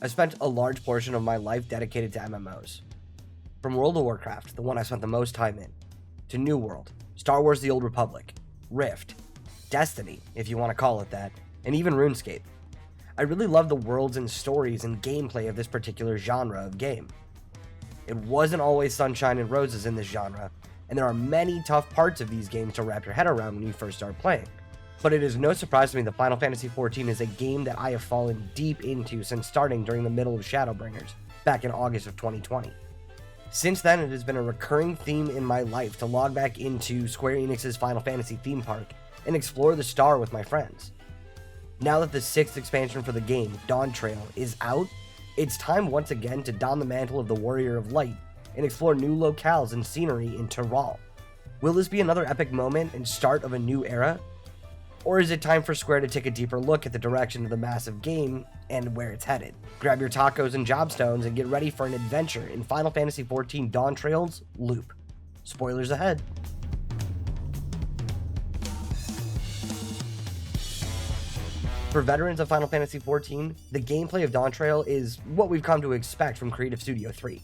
I spent a large portion of my life dedicated to MMOs. From World of Warcraft, the one I spent the most time in, to New World, Star Wars The Old Republic, Rift, Destiny, if you want to call it that, and even Runescape. I really love the worlds and stories and gameplay of this particular genre of game. It wasn't always sunshine and roses in this genre, and there are many tough parts of these games to wrap your head around when you first start playing. But it is no surprise to me that Final Fantasy XIV is a game that I have fallen deep into since starting during the middle of Shadowbringers, back in August of 2020. Since then, it has been a recurring theme in my life to log back into Square Enix's Final Fantasy theme park and explore the star with my friends. Now that the 6th expansion for the game, Dawntrail, is out, it's time once again to don the mantle of the Warrior of Light and explore new locales and scenery in Tural. Will this be another epic moment and start of a new era? Or is it time for Square to take a deeper look at the direction of the massive game and where it's headed? Grab your tacos and jobstones and get ready for an adventure in Final Fantasy XIV Dawntrail's Loop. Spoilers ahead. For veterans of Final Fantasy XIV, the gameplay of Dawntrail is what we've come to expect from Creative Studio 3.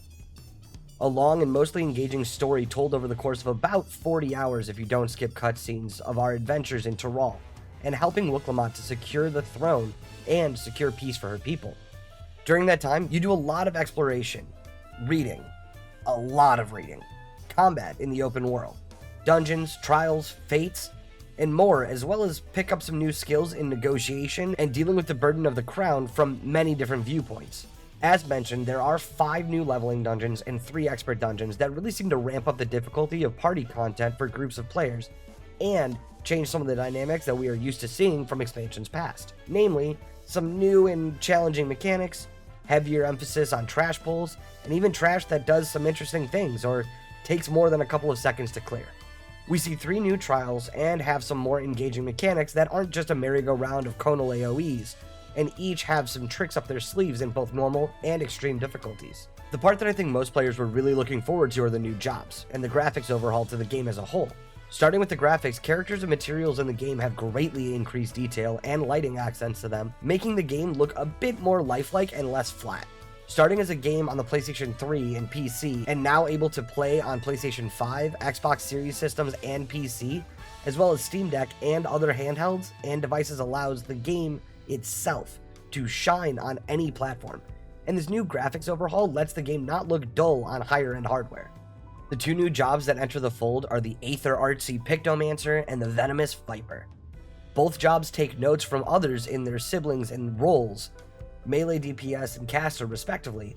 A long and mostly engaging story told over the course of about 40 hours if you don't skip cutscenes of our adventures in Tural, and helping Wuklamot to secure the throne and secure peace for her people. During that time, you do a lot of exploration, reading, a lot of reading, combat in the open world, dungeons, trials, fates, and more, as well as pick up some new skills in negotiation and dealing with the burden of the crown from many different viewpoints. As mentioned, there are 5 new leveling dungeons and 3 expert dungeons that really seem to ramp up the difficulty of party content for groups of players and change some of the dynamics that we are used to seeing from expansions past. Namely, some new and challenging mechanics, heavier emphasis on trash pulls, and even trash that does some interesting things or takes more than a couple of seconds to clear. We see 3 new trials and have some more engaging mechanics that aren't just a merry-go-round of conal AoEs, and each have some tricks up their sleeves in both normal and extreme difficulties. The part that I think most players were really looking forward to are the new jobs, and the graphics overhaul to the game as a whole. Starting with the graphics, characters and materials in the game have greatly increased detail and lighting accents to them, making the game look a bit more lifelike and less flat. Starting as a game on the PlayStation 3 and PC, and now able to play on PlayStation 5, Xbox Series systems, and PC, as well as Steam Deck and other handhelds and devices, allows the game itself to shine on any platform. And this new graphics overhaul lets the game not look dull on higher end hardware. The 2 new jobs that enter the fold are the Aether Artsy Pictomancer and the Venomous Viper. Both jobs take notes from others in their siblings and roles, melee DPS and caster respectively,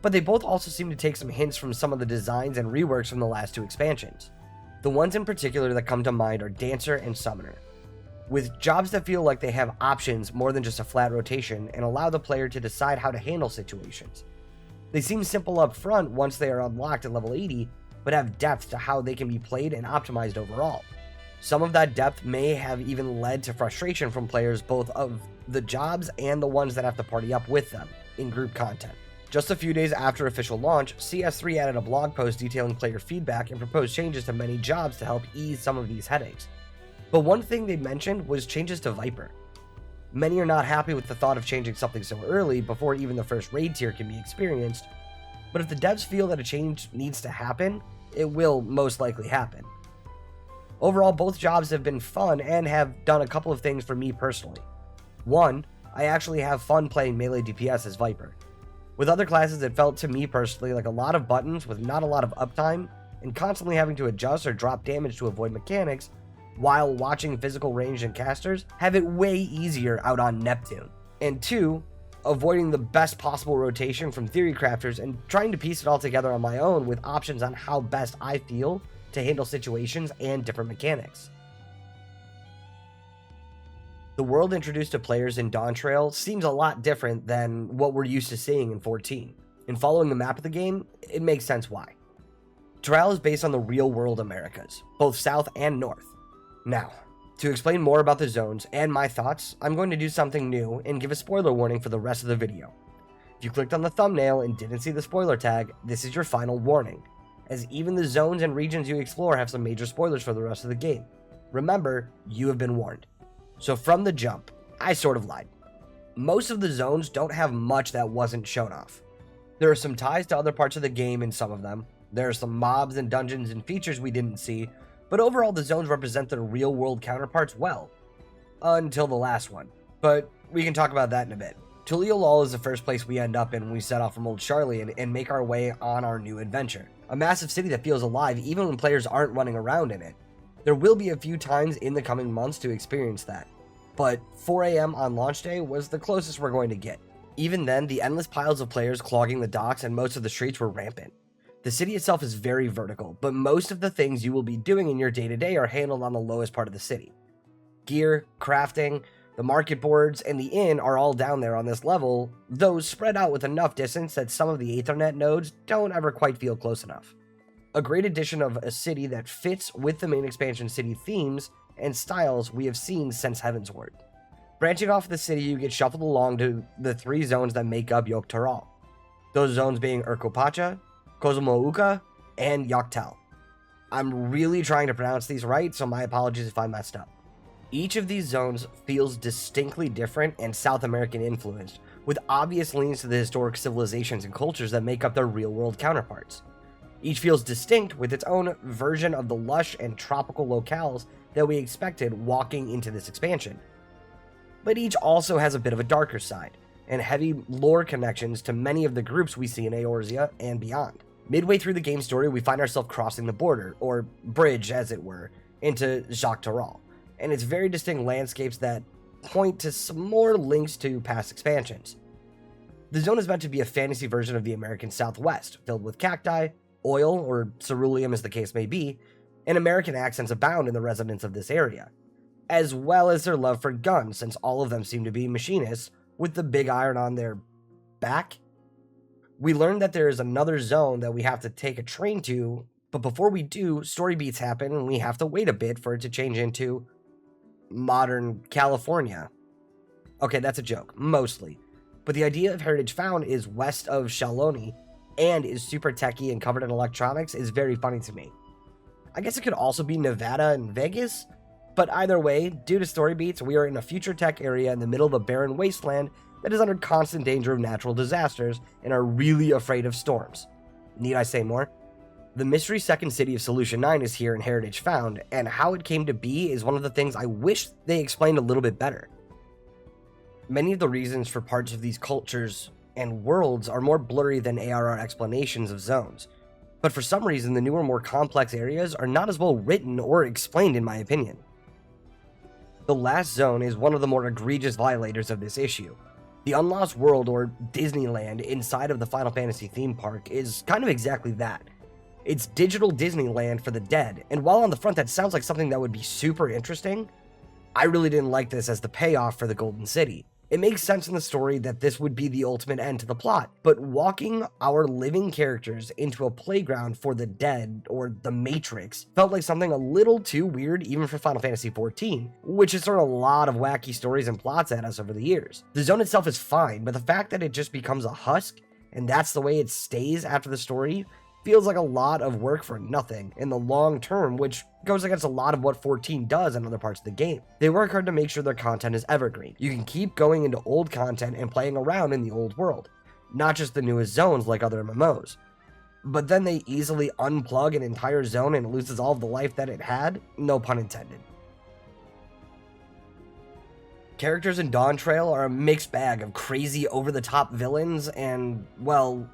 but they both also seem to take some hints from some of the designs and reworks from the last 2 expansions. The ones in particular that come to mind are Dancer and Summoner, with jobs that feel like they have options more than just a flat rotation and allow the player to decide how to handle situations. They seem simple up front once they are unlocked at level 80, but have depth to how they can be played and optimized overall. Some of that depth may have even led to frustration from players, both of the jobs and the ones that have to party up with them in group content. Just a few days after official launch, CS3 added a blog post detailing player feedback and proposed changes to many jobs to help ease some of these headaches. But one thing they mentioned was changes to Viper. Many are not happy with the thought of changing something so early before even the first raid tier can be experienced, but if the devs feel that a change needs to happen, it will most likely happen. Overall, both jobs have been fun and have done a couple of things for me personally. One, I actually have fun playing melee DPS as Viper. With other classes, it felt to me personally like a lot of buttons with not a lot of uptime, and constantly having to adjust or drop damage to avoid mechanics, while watching physical ranged and casters have it way easier out on Neptune. And 2, avoiding the best possible rotation from theory crafters and trying to piece it all together on my own with options on how best I feel to handle situations and different mechanics. The world introduced to players in Dawntrail seems a lot different than what we're used to seeing in 14. In following the map of the game, it makes sense why. Tural is based on the real world Americas, both south and north. Now, to explain more about the zones and my thoughts, I'm going to do something new and give a spoiler warning for the rest of the video. If you clicked on the thumbnail and didn't see the spoiler tag, this is your final warning, as even the zones and regions you explore have some major spoilers for the rest of the game. Remember, you have been warned. So from the jump, I sort of lied. Most of the zones don't have much that wasn't shown off. There are some ties to other parts of the game in some of them. There are some mobs and dungeons and features we didn't see, but overall the zones represent their real-world counterparts well. Until the last one. But we can talk about that in a bit. Tural is the first place we end up in when we set off from Old Charlie and make our way on our new adventure. A massive city that feels alive even when players aren't running around in it. There will be a few times in the coming months to experience that, but 4 AM on launch day was the closest we're going to get. Even then, the endless piles of players clogging the docks and most of the streets were rampant. The city itself is very vertical, but most of the things you will be doing in your day-to-day are handled on the lowest part of the city. Gear, crafting, the market boards, and the inn are all down there on this level, though spread out with enough distance that some of the Ethernet nodes don't ever quite feel close enough. A great addition of a city that fits with the main expansion city themes and styles we have seen since Heavensward. Branching off the city, you get shuffled along to the 3 zones that make up Tural. Those zones being Urkopacha, Kozumouka, and Yoktel. I'm really trying to pronounce these right, so my apologies if I messed up. Each of these zones feels distinctly different and South American influenced, with obvious leans to the historic civilizations and cultures that make up their real-world counterparts. Each feels distinct with its own version of the lush and tropical locales that we expected walking into this expansion. But each also has a bit of a darker side, and heavy lore connections to many of the groups we see in Eorzea and beyond. Midway through the game story, we find ourselves crossing the border, or bridge as it were, into Tural, and it's very distinct landscapes that point to some more links to past expansions. The zone is meant to be a fantasy version of the American Southwest, filled with cacti, oil, or ceruleum as the case may be, and American accents abound in the residents of this area, as well as their love for guns, since all of them seem to be machinists with the big iron on their back. We learn that there is another zone that we have to take a train to, but before we do, story beats happen and we have to wait a bit for it to change into modern California. Okay, that's a joke, mostly. But the idea of Heritage Found is west of Shaloni and is super techy and covered in electronics is very funny to me. I guess it could also be Nevada and Vegas, but either way, due to story beats, we are in a future tech area in the middle of a barren wasteland that is under constant danger of natural disasters and are really afraid of storms. Need I say more? The mystery second city of Solution 9 is here in Heritage Found, and how it came to be is one of the things I wish they explained a little bit better. Many of the reasons for parts of these cultures and worlds are more blurry than ARR explanations of zones, but for some reason the newer, more complex areas are not as well written or explained in my opinion. The last zone is one of the more egregious violators of this issue. The Unlost World, or Disneyland, inside of the Final Fantasy theme park is kind of exactly that. It's digital Disneyland for the dead, and while on the front that sounds like something that would be super interesting, I really didn't like this as the payoff for the Golden City. It makes sense in the story that this would be the ultimate end to the plot, but walking our living characters into a playground for the dead, or the Matrix, felt like something a little too weird even for Final Fantasy XIV, which has thrown a lot of wacky stories and plots at us over the years. The zone itself is fine, but the fact that it just becomes a husk, and that's the way it stays after the story, feels like a lot of work for nothing in the long term, which goes against a lot of what 14 does in other parts of the game. They work hard to make sure their content is evergreen. You can keep going into old content and playing around in the old world, not just the newest zones like other MMOs. But then they easily unplug an entire zone and it loses all of the life that it had, no pun intended. Characters in Dawntrail are a mixed bag of crazy over-the-top villains and, well,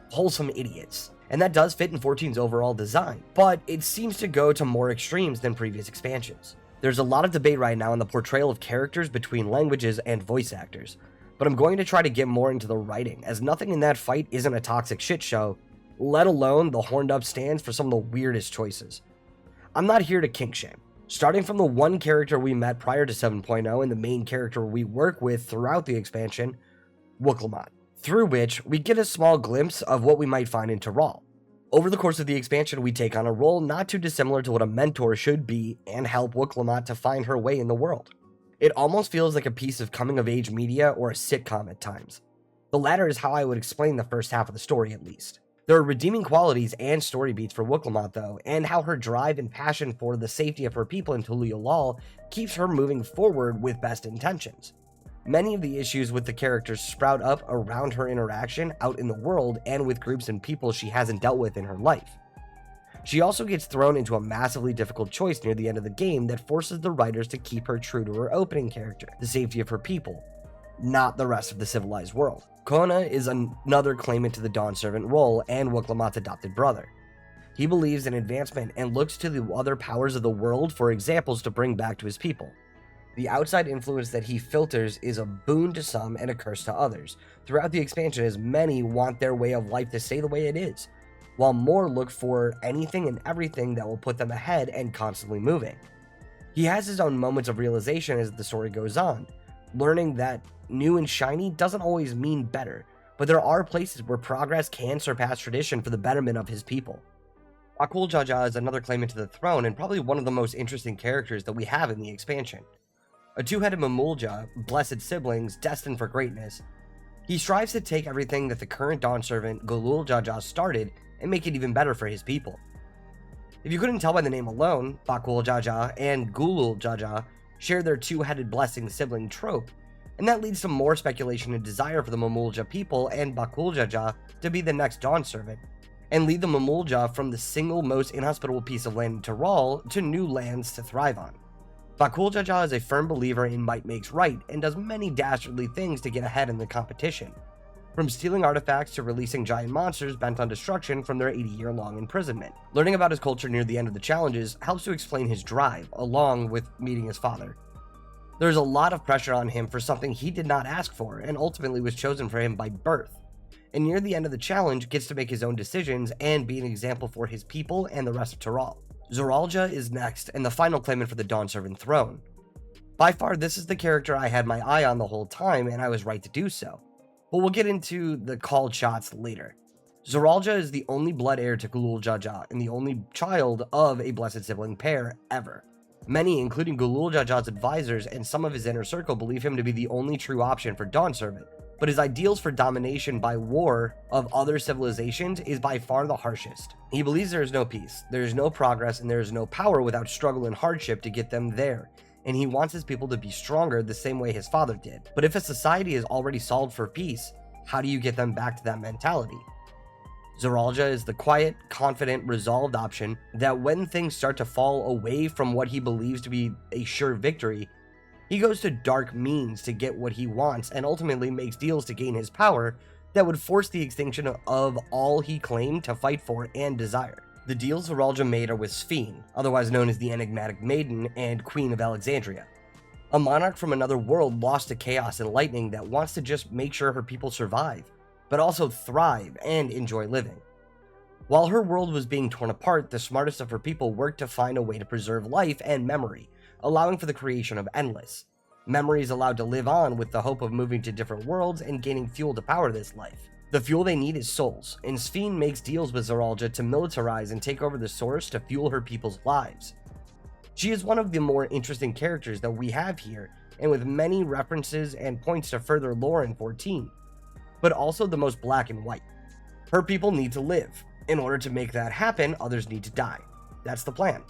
wholesome idiots. And that does fit in 14's overall design, but it seems to go to more extremes than previous expansions. There's a lot of debate right now on the portrayal of characters between languages and voice actors, but I'm going to try to get more into the writing, as nothing in that fight isn't a toxic shit show, let alone the horned up stands for some of the weirdest choices. I'm not here to kink shame. Starting from the one character we met prior to 7.0 and the main character we work with throughout the expansion, Wuklamot, through which we get a small glimpse of what we might find in Tural. Over the course of the expansion, we take on a role not too dissimilar to what a mentor should be and help Wuklamot to find her way in the world. It almost feels like a piece of coming-of-age media or a sitcom at times. The latter is how I would explain the first half of the story, at least. There are redeeming qualities and story beats for Wuklamot, though, and how her drive and passion for the safety of her people in Tural keeps her moving forward with best intentions. Many of the issues with the characters sprout up around her interaction out in the world and with groups and people she hasn't dealt with in her life. She also gets thrown into a massively difficult choice near the end of the game that forces the writers to keep her true to her opening character, the safety of her people, not the rest of the civilized world. Kona is another claimant to the Dawn Servant role and Wuklamot's adopted brother. He believes in advancement and looks to the other powers of the world for examples to bring back to his people. The outside influence that he filters is a boon to some and a curse to others throughout the expansion, as many want their way of life to stay the way it is, while more look for anything and everything that will put them ahead and constantly moving. He has his own moments of realization as the story goes on, learning that new and shiny doesn't always mean better, but there are places where progress can surpass tradition for the betterment of his people. Bakul Jaja is another claimant to the throne and probably one of the most interesting characters that we have in the expansion. A two-headed Mamulja, blessed siblings destined for greatness, he strives to take everything that the current Dawn Servant Gulul Jaja started and make it even better for his people. If you couldn't tell by the name alone, Bakul Jaja and Gulul Jaja share their two-headed blessing sibling trope, and that leads to more speculation and desire for the Mamulja people and Bakul Jaja to be the next Dawn Servant, and lead the Mamulja from the single most inhospitable piece of land in Tural to new lands to thrive on. Bakul Jaja is a firm believer in might makes right and does many dastardly things to get ahead in the competition, from stealing artifacts to releasing giant monsters bent on destruction from their 80-year-long imprisonment. Learning about his culture near the end of the challenges helps to explain his drive, along with meeting his father. There's a lot of pressure on him for something he did not ask for and ultimately was chosen for him by birth, and near the end of the challenge gets to make his own decisions and be an example for his people and the rest of Tural. Zoralja is next and the final claimant for the Dawn Servant throne. By far, this is the character I had my eye on the whole time, and I was right to do so, but we'll get into the called shots later. Zoralja is the only blood heir to Gulul Jaja and the only child of a blessed sibling pair ever. Many, including Gulul Jaja's advisors and some of his inner circle, believe him to be the only true option for Dawn Servant, but his ideals for domination by war of other civilizations is by far the harshest. He believes there is no peace, there is no progress, and there is no power without struggle and hardship to get them there, and he wants his people to be stronger the same way his father did. But if a society is already solved for peace, how do you get them back to that mentality? Zoralja is the quiet, confident, resolved option that when things start to fall away from what he believes to be a sure victory, he goes to dark means to get what he wants and ultimately makes deals to gain his power that would force the extinction of all he claimed to fight for and desire. The deals Zoralja made are with Sphene, otherwise known as the Enigmatic Maiden and Queen of Alexandria, a monarch from another world lost to chaos and lightning that wants to just make sure her people survive, but also thrive and enjoy living. While her world was being torn apart, the smartest of her people worked to find a way to preserve life and memory, allowing for the creation of Endless. Memories allowed to live on with the hope of moving to different worlds and gaining fuel to power this life. The fuel they need is souls, and Sphene makes deals with Zoralja to militarize and take over the source to fuel her people's lives. She is one of the more interesting characters that we have here, and with many references and points to further lore in 14, but also the most black and white. Her people need to live. In order to make that happen, others need to die. That's the plan.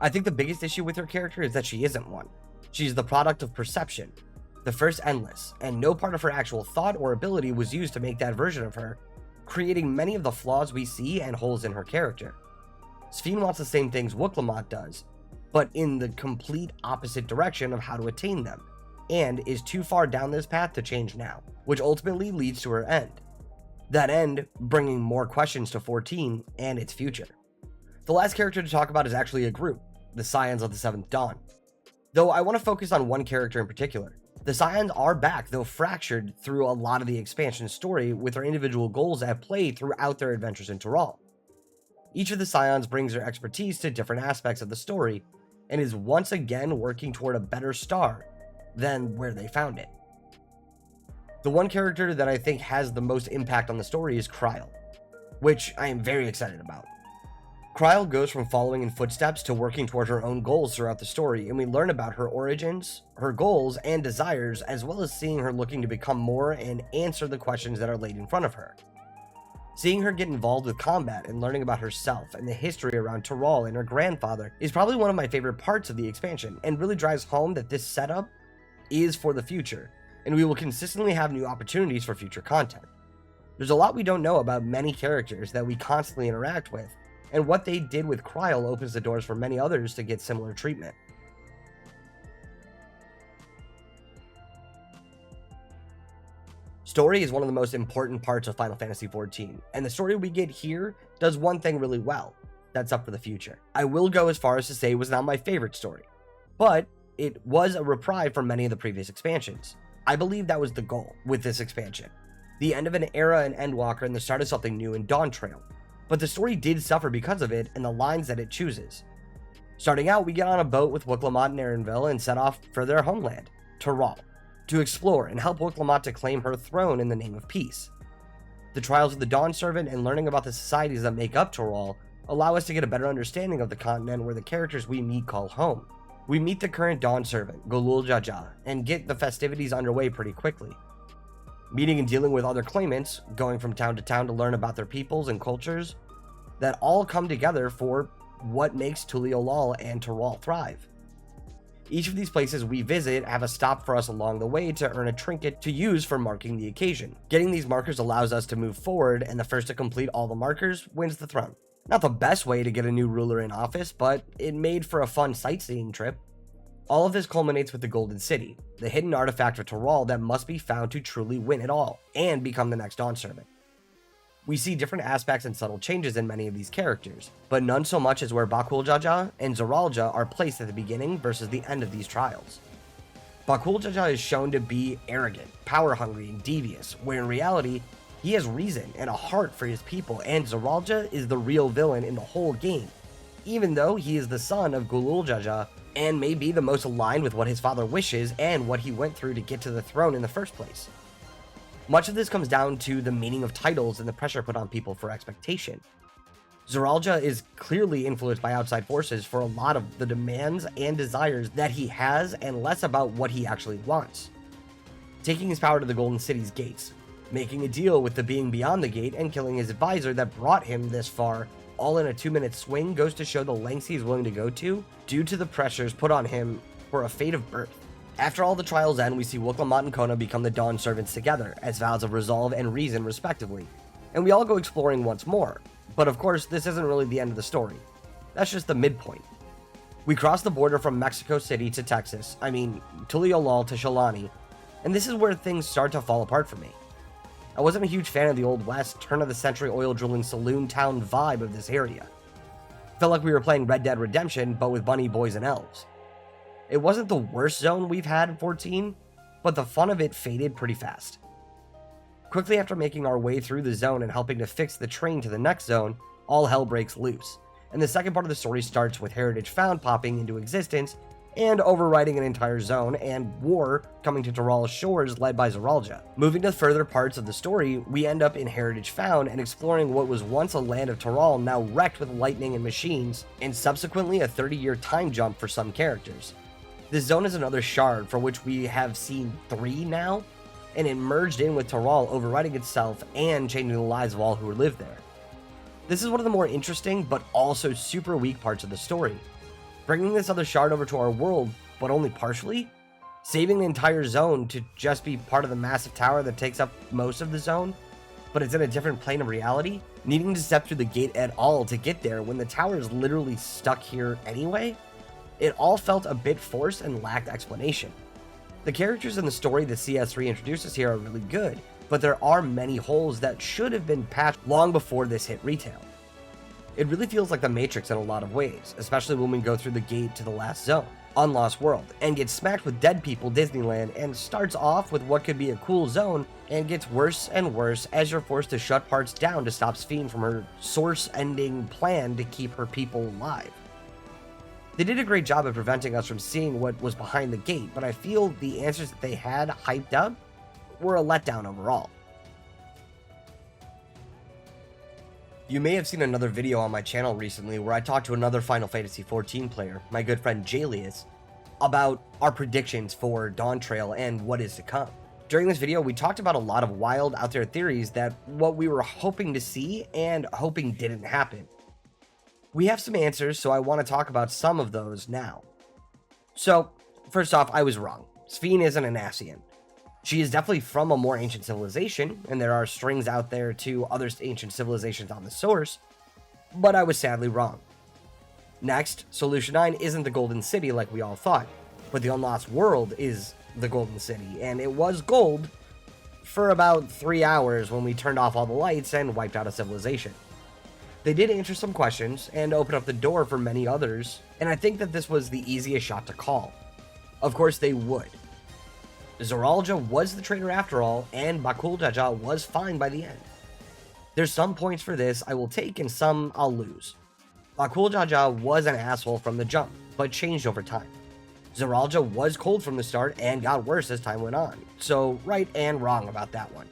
I think the biggest issue with her character is that she isn't one. She's the product of perception, the first Endless, and no part of her actual thought or ability was used to make that version of her, creating many of the flaws we see and holes in her character. Sphene wants the same things Wuklamot does, but in the complete opposite direction of how to attain them, and is too far down this path to change now, which ultimately leads to her end. That end bringing more questions to 14 and its future. The last character to talk about is actually a group, the Scions of the Seventh Dawn. Though I want to focus on one character in particular. The Scions are back, though fractured through a lot of the expansion story with their individual goals at play throughout their adventures in Tural. Each of the Scions brings their expertise to different aspects of the story, and is once again working toward a better star than where they found it. The one character that I think has the most impact on the story is Kryl, which I am very excited about. Kryl goes from following in footsteps to working toward her own goals throughout the story, and we learn about her origins, her goals, and desires, as well as seeing her looking to become more and answer the questions that are laid in front of her. Seeing her get involved with combat and learning about herself and the history around Tural and her grandfather is probably one of my favorite parts of the expansion, and really drives home that this setup is for the future, and we will consistently have new opportunities for future content. There's a lot we don't know about many characters that we constantly interact with, and what they did with Kryl opens the doors for many others to get similar treatment. Story is one of the most important parts of Final Fantasy XIV, and the story we get here does one thing really well. That's up for the future. I will go as far as to say it was not my favorite story, but it was a reprieve from many of the previous expansions. I believe that was the goal with this expansion. The end of an era in Endwalker and the start of something new in Dawntrail. But the story did suffer because of it and the lines that it chooses. Starting out, we get on a boat with Wuk-Lamat and Erenville and set off for their homeland, Tural, to explore and help Wuk-Lamat to claim her throne in the name of peace. The trials of the Dawn Servant and learning about the societies that make up Tural allow us to get a better understanding of the continent where the characters we meet call home. We meet the current Dawn Servant, Golul Jaja, and get the festivities underway pretty quickly. Meeting and dealing with other claimants, going from town to town to learn about their peoples and cultures, that all come together for what makes Tural and Tural thrive. Each of these places we visit have a stop for us along the way to earn a trinket to use for marking the occasion. Getting these markers allows us to move forward, and the first to complete all the markers wins the throne. Not the best way to get a new ruler in office, but it made for a fun sightseeing trip. All of this culminates with the Golden City, the hidden artifact of Tural that must be found to truly win it all, and become the next Dawn Servant. We see different aspects and subtle changes in many of these characters, but none so much as where Bakul Jaja and Zoralja are placed at the beginning versus the end of these trials. Bakul Jaja is shown to be arrogant, power-hungry, and devious, where in reality, he has reason and a heart for his people, and Zoralja is the real villain in the whole game, even though he is the son of Golul Jaja and may be the most aligned with what his father wishes and what he went through to get to the throne in the first place. Much of this comes down to the meaning of titles and the pressure put on people for expectation. Zoralja is clearly influenced by outside forces for a lot of the demands and desires that he has, and less about what he actually wants. Taking his power to the Golden City's gates, making a deal with the being beyond the gate, and killing his advisor that brought him this far, all in a 2-minute swing, goes to show the lengths he's willing to go to due to the pressures put on him for a fate of birth. After all the trials end, we see Wuk-Lamat and Kona become the Dawn Servants together, as vows of resolve and reason respectively, and we all go exploring once more. But of course, this isn't really the end of the story. That's just the midpoint. We cross the border from Mexico City to Texas, Tural to Shalani, and this is where things start to fall apart for me. I wasn't a huge fan of the Old West, turn-of-the-century oil-drilling saloon town vibe of this area. Felt like we were playing Red Dead Redemption, but with bunny boys and elves. It wasn't the worst zone we've had in 14, but the fun of it faded pretty fast. Quickly after making our way through the zone and helping to fix the train to the next zone, all hell breaks loose, and the second part of the story starts with Heritage Found popping into existence and overriding an entire zone, and war coming to Tural's shores led by Zoralja. Moving to further parts of the story, we end up in Heritage Found and exploring what was once a land of Tural now wrecked with lightning and machines, and subsequently a 30-year time jump for some characters. This zone is another shard for which we have seen 3 now, and it merged in with Tural overriding itself and changing the lives of all who live there. This is one of the more interesting but also super weak parts of the story. Bringing this other shard over to our world, but only partially, saving the entire zone to just be part of the massive tower that takes up most of the zone, but it's in a different plane of reality, needing to step through the gate at all to get there when the tower is literally stuck here anyway. It all felt a bit forced and lacked explanation. The characters in the story that CS3 introduces here are really good, but there are many holes that should have been patched long before this hit retail. It really feels like the Matrix in a lot of ways, especially when we go through the gate to the last zone, Unlost World, and get smacked with dead people Disneyland, and starts off with what could be a cool zone and gets worse and worse as you're forced to shut parts down to stop Sphene from her source-ending plan to keep her people alive. They did a great job of preventing us from seeing what was behind the gate, but I feel the answers that they had hyped up were a letdown overall. You may have seen another video on my channel recently where I talked to another Final Fantasy XIV player, my good friend Jalius, about our predictions for Dawntrail and what is to come. During this video, we talked about a lot of wild out there theories that what we were hoping to see and hoping didn't happen. We have some answers, so I want to talk about some of those now. So, first off, I was wrong. Sphene isn't an Ascian. She is definitely from a more ancient civilization, and there are strings out there to other ancient civilizations on the source, but I was sadly wrong. Next, Solution 9 isn't the Golden City like we all thought, but the Unlost World is the Golden City, and it was gold for about 3 hours when we turned off all the lights and wiped out a civilization. They did answer some questions and open up the door for many others, and I think that this was the easiest shot to call. Of course they would. Zoralja was the traitor after all, and Bakul Jaja was fine by the end. There's some points for this I will take and some I'll lose. Bakul Jaja was an asshole from the jump, but changed over time. Zoralja was cold from the start and got worse as time went on, so right and wrong about that one.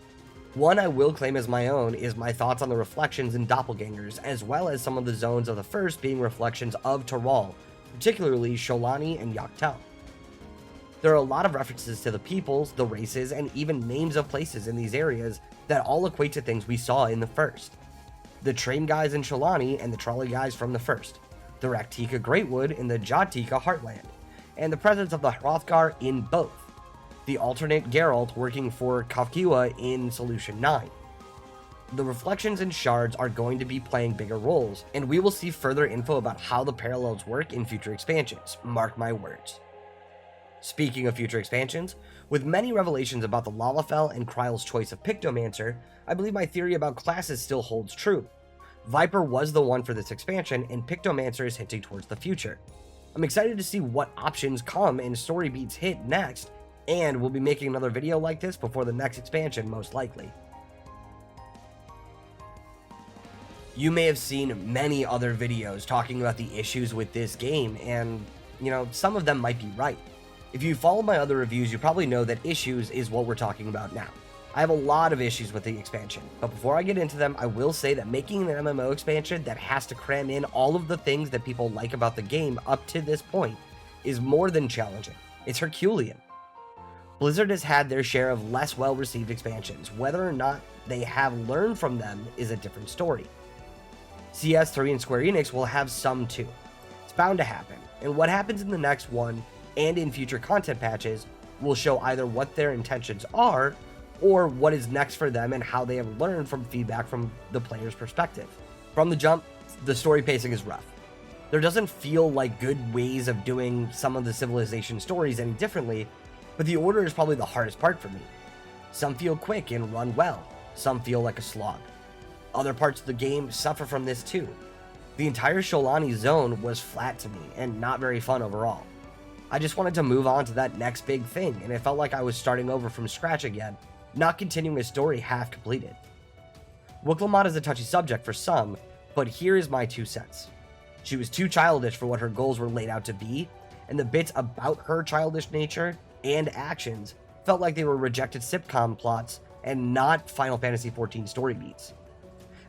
One I will claim as my own is my thoughts on the reflections in doppelgangers, as well as some of the zones of the first being reflections of Tural, particularly Sholani and Yaktel. There are a lot of references to the peoples, the races, and even names of places in these areas that all equate to things we saw in the first. The train guys in Sholani and the trolley guys from the first, the Raktika Greatwood in the Jadtika Heartland, and the presence of the Hrothgar in both, the alternate Geralt working for Kafkiwa in Solution 9. The reflections and shards are going to be playing bigger roles, and we will see further info about how the parallels work in future expansions, mark my words. Speaking of future expansions, with many revelations about the Lalafell and Kryle's choice of Pictomancer, I believe my theory about classes still holds true. Viper was the one for this expansion, and Pictomancer is hinting towards the future. I'm excited to see what options come and story beats hit next, and we'll be making another video like this before the next expansion most likely. You may have seen many other videos talking about the issues with this game, and, some of them might be right. If you follow my other reviews, you probably know that issues is what we're talking about now. I have a lot of issues with the expansion, but before I get into them, I will say that making an MMO expansion that has to cram in all of the things that people like about the game up to this point is more than challenging. It's Herculean. Blizzard has had their share of less well-received expansions. Whether or not they have learned from them is a different story. CS3 and Square Enix will have some too. It's bound to happen, and what happens in the next one and in future content patches will show either what their intentions are or what is next for them and how they have learned from feedback from the player's perspective. From the jump, the story pacing is rough. There doesn't feel like good ways of doing some of the civilization stories any differently, but the order is probably the hardest part for me. Some feel quick and run well, some feel like a slog. Other parts of the game suffer from this too. The entire Sholani zone was flat to me and not very fun overall. I just wanted to move on to that next big thing, and it felt like I was starting over from scratch again, not continuing a story half completed. Wuklamad is a touchy subject for some, but here is my 2 cents. She was too childish for what her goals were laid out to be, and the bits about her childish nature and actions felt like they were rejected sitcom plots and not Final Fantasy XIV story beats.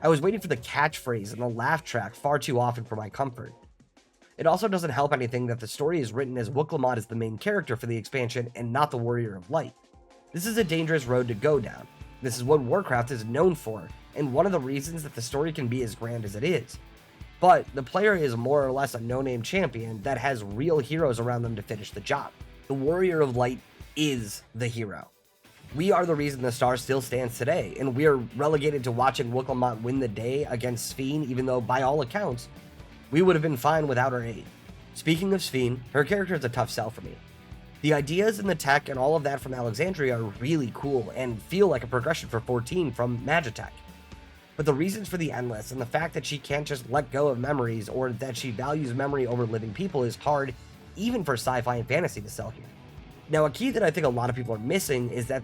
I was waiting for the catchphrase and the laugh track far too often for my comfort. It also doesn't help anything that the story is written as Wuklamad is the main character for the expansion and not the Warrior of Light. This is a dangerous road to go down. This is what Warcraft is known for, and one of the reasons that the story can be as grand as it is. But the player is more or less a no-name champion that has real heroes around them to finish the job. The Warrior of Light is the hero. We are the reason the star still stands today, and we are relegated to watching Wuklamad win the day against Sphene, even though by all accounts, we would have been fine without her aid. Speaking of Sphene, her character is a tough sell for me. The ideas and the tech and all of that from Alexandria are really cool and feel like a progression for 14 from Magitech. But the reasons for the Endless and the fact that she can't just let go of memories or that she values memory over living people is hard even for sci-fi and fantasy to sell here. Now, a key that I think a lot of people are missing is that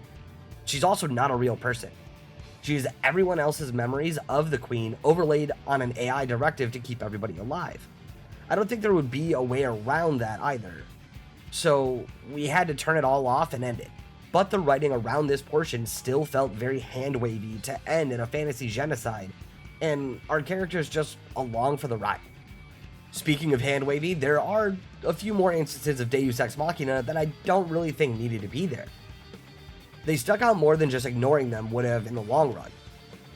she's also not a real person. She is everyone else's memories of the Queen overlaid on an AI directive to keep everybody alive. I don't think there would be a way around that either. So we had to turn it all off and end it. But the writing around this portion still felt very hand-wavy to end in a fantasy genocide, and our characters just along for the ride. Speaking of hand-wavy, there are a few more instances of Deus Ex Machina that I don't really think needed to be there. They stuck out more than just ignoring them would have in the long run.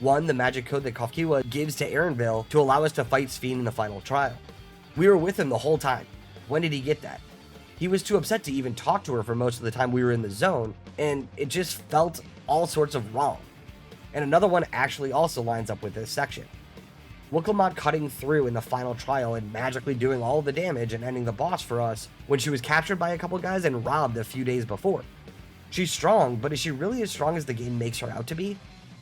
One, the magic code that Kafkiwa gives to Aaronville to allow us to fight Sphene in the final trial. We were with him the whole time. When did he get that? He was too upset to even talk to her for most of the time we were in the zone, and it just felt all sorts of wrong. And another one actually also lines up with this section. Wookelmot cutting through in the final trial and magically doing all the damage and ending the boss for us when she was captured by a couple guys and robbed a few days before. She's strong, but is she really as strong as the game makes her out to be?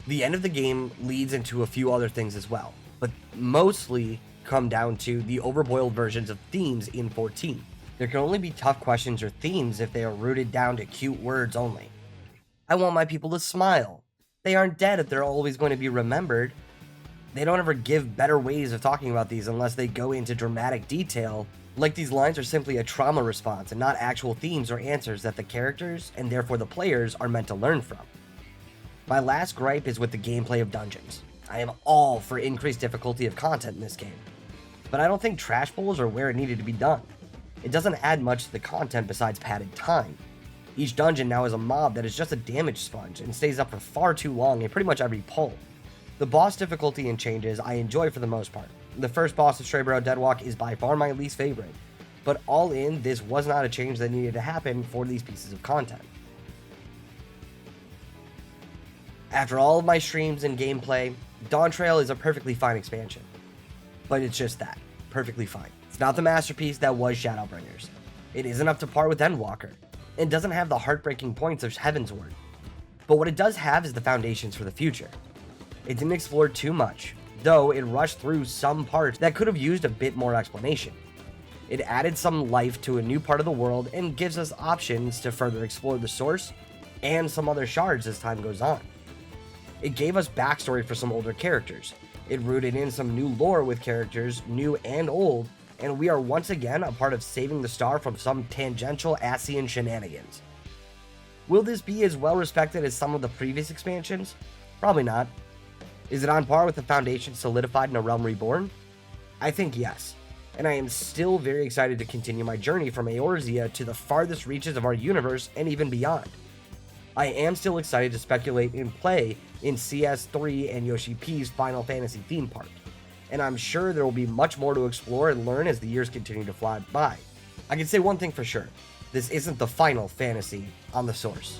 The end of the game leads into a few other things as well, but mostly come down to the overboiled versions of themes in 14. There can only be tough questions or themes if they are rooted down to cute words only. I want my people to smile. They aren't dead if they're always going to be remembered. They don't ever give better ways of talking about these unless they go into dramatic detail, like these lines are simply a trauma response and not actual themes or answers that the characters, and therefore the players, are meant to learn from. My last gripe is with the gameplay of dungeons. I am all for increased difficulty of content in this game, but I don't think trash bowls are where it needed to be done. It doesn't add much to the content besides padded time. Each dungeon now is a mob that is just a damage sponge and stays up for far too long in pretty much every pull. The boss difficulty and changes I enjoy for the most part. The first boss of Strayburrow Deadwalk is by far my least favorite, but all in, this was not a change that needed to happen for these pieces of content. After all of my streams and gameplay, Dawntrail is a perfectly fine expansion. But it's just that, perfectly fine. It's not the masterpiece that was Shadowbringers. It isn't up to par with Endwalker, and doesn't have the heartbreaking points of Heavensward. But what it does have is the foundations for the future. It didn't explore too much, though it rushed through some parts that could have used a bit more explanation. It added some life to a new part of the world and gives us options to further explore the source and some other shards as time goes on. It gave us backstory for some older characters. It rooted in some new lore with characters, new and old, and we are once again a part of saving the star from some tangential Asian shenanigans. Will this be as well respected as some of the previous expansions? Probably not. Is it on par with the foundation solidified in A Realm Reborn? I think yes, and I am still very excited to continue my journey from Eorzea to the farthest reaches of our universe and even beyond. I am still excited to speculate and play in CS3 and Yoshi P's Final Fantasy theme park, and I'm sure there will be much more to explore and learn as the years continue to fly by. I can say one thing for sure, this isn't the final fantasy on the source.